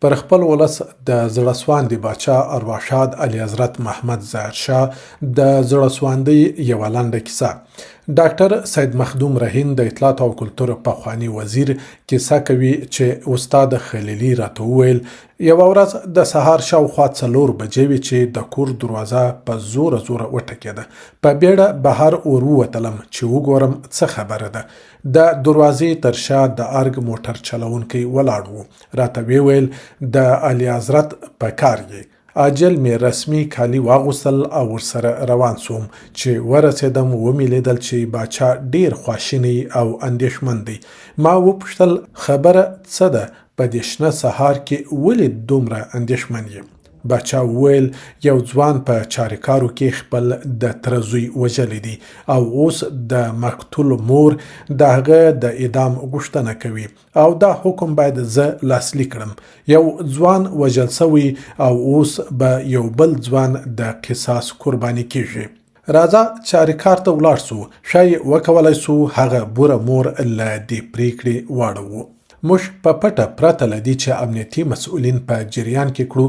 پر خپل ولس د زړسواندې باچا ارواښاد علي حضرت محمد ظاهر شاه د زړسواندۍ یوه لنډه کیسه. ډاکټر سید مخدوم رهین د اطلاعات او کلتور پخوانی وزیر کیسه کوي چې استاد خلیلي راته وویل یوه ورځ د سهار شاوخوا 4 بجې وې چې د کور دروازه په زوره وټکېده. په بیړه بهر ور ووتلم چې وګورم څه خبره ده. د دروازې تر شا د ارګ موټر چلونکی ولاړ و. راته ویې ویل د اعلی حضرت په کار یې. عاجل مې رسمي کالي واغوستل او ورسره روان سوم چې ورسېدم ومې لیدل چې باچا ډیر خواشینی او اندېښمن دی. ما وپوښتل خبره څه ده؟ په دې شنه سهار کې ولې دومره اندېښمن یې؟ باچا وویل یو ځوان په چاریکارو کې خپل د تره زوی وژلی دی او اوس د مقتول مور د هغه د اعدام غوښتنه کوي او دا حکم باید زه لاسلیک کړم. یو ځوان وژل سوی او اوس به یو بل ځوان د قصاص قرباني کیږي. راځه چاریکار ته ولاړ سو، ښایي وکولای سو هغه بوره مور له دې پریکړې واړوو. موږ په پټه پرته له دې چې امنیتي مسؤلین په جریان کې کړو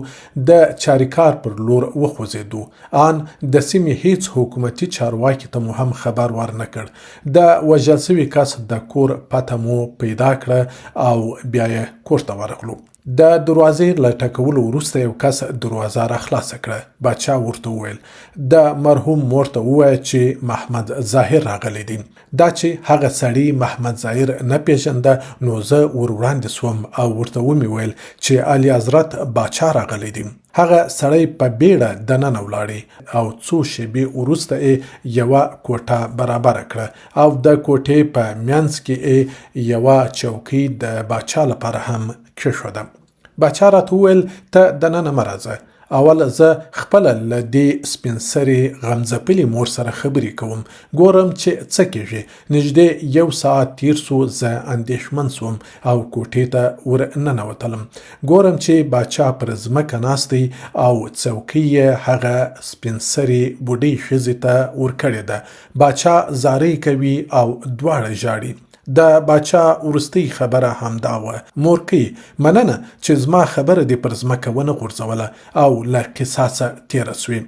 د چاریکار پر لور وخوځېدو. آن د سیمې هیڅ حکومتي چارواکي ته مو هم خبر ورنه کړ. د وژل سوي کس د کور پته مو پیدا کړه او بیا یې کور ته ورغلو. د دروازې له ټکولو وروسته یو کس دروازه را خلاصه کړه. باچا ورته وویل د مرحوم مور ته ووایه چې محمد ظاهر راغلی دی. دا چې هغه سړی محمد ظاهر نه پیژنده نو زه ور وړاندې سوم او ورته ومې ویل چې اعلی حضرت باچا راغلی دی. هغه سړی په بیړه دننه ولاړی او څو شېبې وروسته یې یوه کوټه برابره کړه او د کوټې په منځ کې یوه چوکۍ د باچا لپاره هم کېښوده. باچا راته وویل ته دننه مه راځه. اول زه خپله له دې سپین سرې غمځپلې مور سره خبرې کوم، ګورم چې څه کېږي. نږدې 1 ساعت تیر سو. زه اندېښمن سوم او کوټې ته ور ننوتلم. ګورم چې باچا پر ځمکه ناست دی او څوکۍ یې هغه سپین سرې بوډۍ ښځې ته ورکړې ده. باچا زارۍ کوي او دواړه ژاړي. د باچا وروستۍ خبره همدا وه: مورکۍ، مننه چې زما خبره دې پر ځمکه ونه غورځوله او له قصاصه تېره سوې.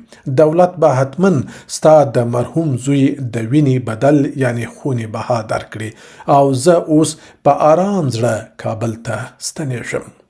دولت به حتما ستا د مرحوم زوی د وینې بدل یعنې خونې بها درکړي او زه اوس په آرام زړه کابل ته ستنېږم.